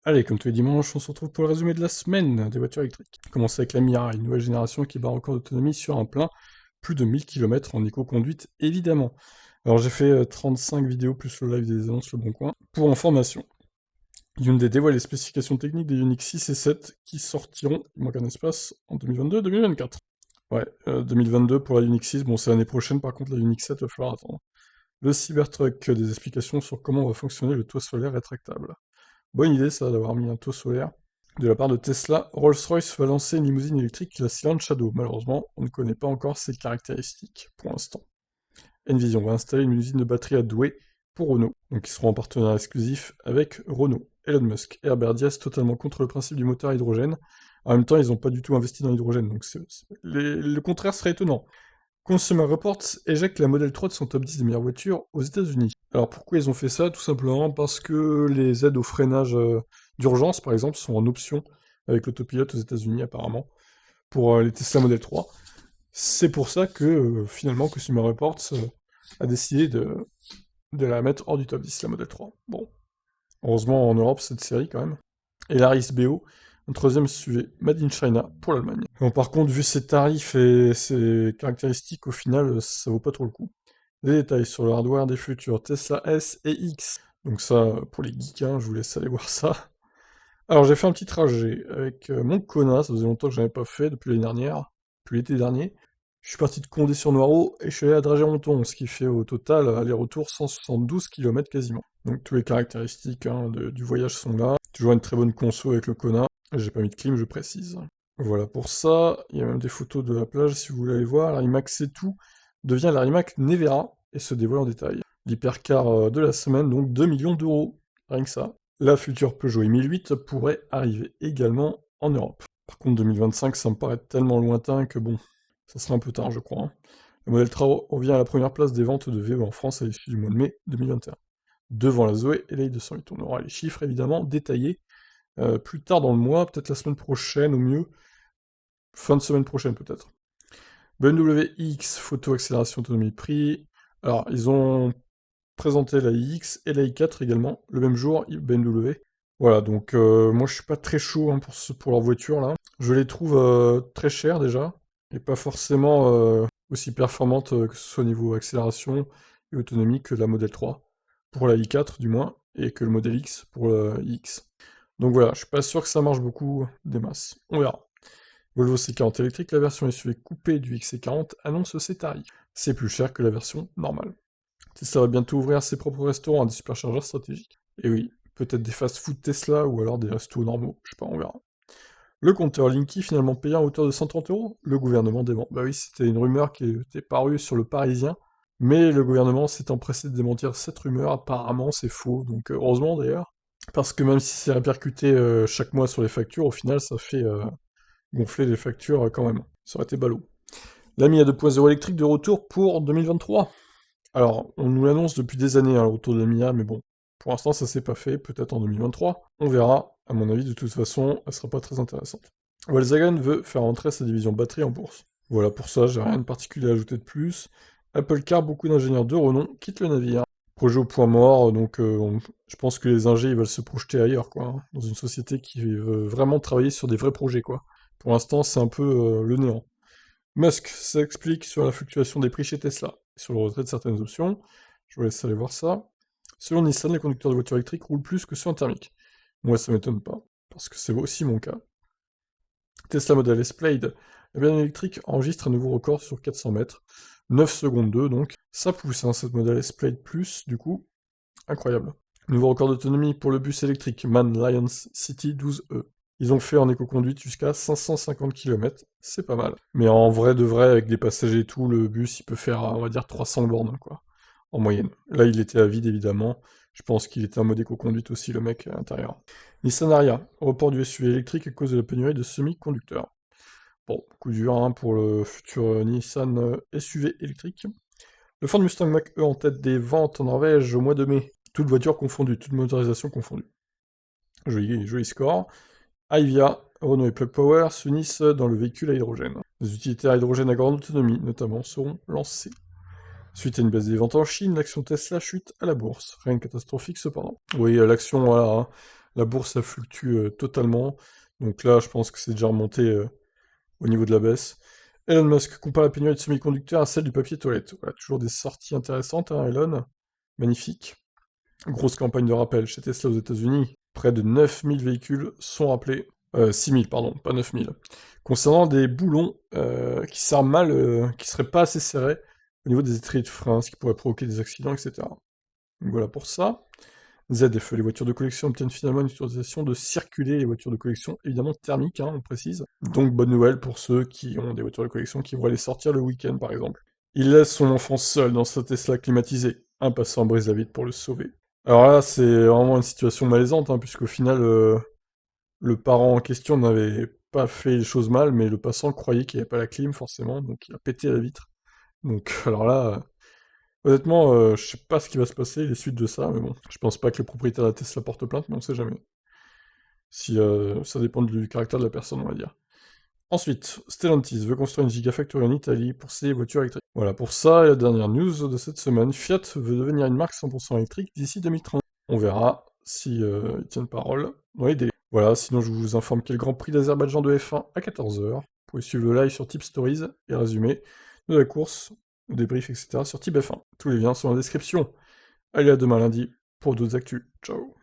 Allez, comme tous les dimanches, on se retrouve pour le résumé de la semaine des voitures électriques. Commencer avec la Mirai, une nouvelle génération qui bat record d'autonomie sur un plein, plus de 1000 km en éco-conduite, évidemment. Alors j'ai fait 35 vidéos plus le live des annonces Le Bon Coin. Pour information, Hyundai dévoile les spécifications techniques des Ioniq 6 et 7 qui sortiront, il manque un espace, en 2022-2024. Ouais, 2022 pour la Ioniq 6, bon c'est l'année prochaine, par contre la Ioniq 7 va falloir attendre. Le Cybertruck, des explications sur comment va fonctionner le toit solaire rétractable. Bonne idée ça d'avoir mis un toit solaire. De la part de Tesla, Rolls-Royce va lancer une limousine électrique, la Silent Shadow. Malheureusement, on ne connaît pas encore ses caractéristiques pour l'instant. Envision va installer une usine de batterie à Douai pour Renault, donc ils seront en partenariat exclusif avec Renault. Elon Musk et Herbert Diess totalement contre le principe du moteur à hydrogène. En même temps, ils n'ont pas du tout investi dans l'hydrogène, donc le contraire serait étonnant. Consumer Reports éjecte la Model 3 de son top 10 des meilleures voitures aux États-Unis. Alors pourquoi ils ont fait ça? Tout simplement parce que les aides au freinage d'urgence, par exemple, sont en option avec l'autopilote aux États-Unis apparemment pour les Tesla Model 3. C'est pour ça que finalement Consumer Reports a décidé de la mettre hors du top 10, la Model 3. Bon, heureusement en Europe cette série quand même. Et l'Aris BO, un troisième SUV Made in China pour l'Allemagne. Bon, par contre, vu ses tarifs et ses caractéristiques, au final, ça vaut pas trop le coup. Des détails sur le hardware des futurs Tesla S et X. Donc ça, pour les geeks, hein, je vous laisse aller voir ça. Alors j'ai fait un petit trajet avec mon Kona, ça faisait longtemps que je n'avais pas fait, depuis l'année dernière, depuis l'été dernier. Je suis parti de Condé-sur-Noireau et je suis allé à Dragey-Monton, ce qui fait au total aller-retour 172 km quasiment. Donc toutes les caractéristiques hein, du voyage sont là. Toujours une très bonne conso avec le Kona. J'ai pas mis de clim, je précise. Voilà pour ça. Il y a même des photos de la plage si vous voulez aller voir. L'Arimac C2 devient l'Arimac Nevera et se dévoile en détail. L'hypercar de la semaine, donc 2 millions d'euros. Rien que ça. La future Peugeot 1008 pourrait arriver également en Europe. Par contre 2025 ça me paraît tellement lointain que bon, ça sera un peu tard je crois, hein. Le modèle 3 revient à la première place des ventes de VE en France à l'issue du mois de mai 2021. Devant la Zoé et la i208. On aura les chiffres évidemment détaillés plus tard dans le mois, peut-être la semaine prochaine au mieux, fin de semaine prochaine peut-être. BMW iX, photo, accélération, autonomie, prix. Alors, ils ont présenté la iX et la i4 également, le même jour, BMW. Voilà, donc moi je suis pas très chaud hein, pour leur voiture là. Je les trouve très chères déjà, et pas forcément aussi performantes que ce soit au niveau accélération et autonomie que la Model 3, pour la i4 du moins, et que le Model X pour la iX. Donc voilà, je suis pas sûr que ça marche beaucoup des masses. On verra. Volvo C40 électrique, la version SUV coupée du XC40 annonce ses tarifs. C'est plus cher que la version normale. Tesla va bientôt ouvrir ses propres restaurants à des superchargeurs stratégiques. Et oui, peut-être des fast-food Tesla ou alors des restos normaux, je sais pas, on verra. Le compteur Linky finalement payé à hauteur de 130 euros. Le gouvernement dément. Bah oui, c'était une rumeur qui était parue sur le Parisien, mais le gouvernement s'est empressé de démentir cette rumeur. Apparemment, c'est faux, donc heureusement d'ailleurs. Parce que même si c'est répercuté chaque mois sur les factures, au final, ça fait gonfler les factures quand même. Ça aurait été ballot. L'Ami à 2.0 électrique de retour pour 2023. Alors, on nous l'annonce depuis des années, hein, le retour de la Mia, mais bon, pour l'instant ça s'est pas fait, peut-être en 2023. On verra, à mon avis, de toute façon, elle sera pas très intéressante. Volkswagen veut faire entrer sa division batterie en bourse. Voilà pour ça, j'ai rien de particulier à ajouter de plus. Apple Car, beaucoup d'ingénieurs de renom quittent le navire. Projet au point mort, donc je pense que les ingés ils veulent se projeter ailleurs, quoi, hein, dans une société qui veut vraiment travailler sur des vrais projets, quoi. Pour l'instant, c'est un peu le néant. Musk s'explique sur la fluctuation des prix chez Tesla, et sur le retrait de certaines options. Je vous laisse aller voir ça. Selon Nissan, les conducteurs de voitures électriques roulent plus que ceux en thermique. Moi, ça m'étonne pas, parce que c'est aussi mon cas. Tesla Model S Plaid, la berline électrique enregistre un nouveau record sur 400 mètres. 9 secondes 2, donc. Ça pousse, hein, cette Model S Plaid Plus, du coup. Incroyable. Nouveau record d'autonomie pour le bus électrique Man Lions City 12E. Ils ont fait en éco-conduite jusqu'à 550 km, c'est pas mal. Mais en vrai de vrai, avec des passagers et tout, le bus il peut faire, on va dire, 300 bornes, quoi, en moyenne. Là, il était à vide, évidemment. Je pense qu'il était en mode éco-conduite aussi, le mec à l'intérieur. Nissan Ariya, report du SUV électrique à cause de la pénurie de semi-conducteurs. Bon, coup dur hein, pour le futur Nissan SUV électrique. Le Ford Mustang Mach-E en tête des ventes en Norvège au mois de mai. Toutes voitures confondues, toutes motorisations confondues. Joli, joli score. Ayvia, Renault et Plug Power s'unissent dans le véhicule à hydrogène. Des utilitaires à hydrogène à grande autonomie, notamment, seront lancés. Suite à une baisse des ventes en Chine, l'action Tesla chute à la bourse. Rien de catastrophique cependant. Oui, l'action, voilà, hein. La bourse, ça fluctue totalement. Donc là, je pense que c'est déjà remonté au niveau de la baisse. Elon Musk compare la pénurie de semi-conducteurs à celle du papier toilette. Voilà, toujours des sorties intéressantes, hein, Elon. Magnifique. Grosse campagne de rappel chez Tesla aux États-Unis. Près de 9000 véhicules sont rappelés. 6000, pardon, pas 9000. Concernant des boulons qui serrent mal, qui seraient pas assez serrés au niveau des étriers de frein, ce qui pourrait provoquer des accidents, etc. Donc voilà pour ça. ZF, les voitures de collection obtiennent finalement une autorisation de circuler, les voitures de collection, évidemment thermiques, hein, on précise. Donc bonne nouvelle pour ceux qui ont des voitures de collection qui vont aller sortir le week-end par exemple. Il laisse son enfant seul dans sa Tesla climatisée. Un passant brise la vitre pour le sauver. Alors là, c'est vraiment une situation malaisante, hein, puisqu'au final, le parent en question n'avait pas fait les choses mal, mais le passant croyait qu'il n'y avait pas la clim, forcément, donc il a pété la vitre. Donc alors là, honnêtement, je sais pas ce qui va se passer, les suites de ça, mais bon. Je pense pas que le propriétaire de la Tesla porte plainte, mais on sait jamais. Si ça dépend du caractère de la personne, on va dire. Ensuite, Stellantis veut construire une gigafactory en Italie pour ses voitures électriques. Voilà, pour ça, et la dernière news de cette semaine, Fiat veut devenir une marque 100% électrique d'ici 2030. On verra si ils tiennent parole dans les délais. Voilà, sinon je vous informe qu'il y a le Grand Prix d'Azerbaïdjan de F1 à 14 h. Vous pouvez suivre le live sur Tip Stories et résumé de la course, le débrief, etc. sur Tip F1. Tous les liens sont dans la description. Allez, à demain lundi pour d'autres actus. Ciao.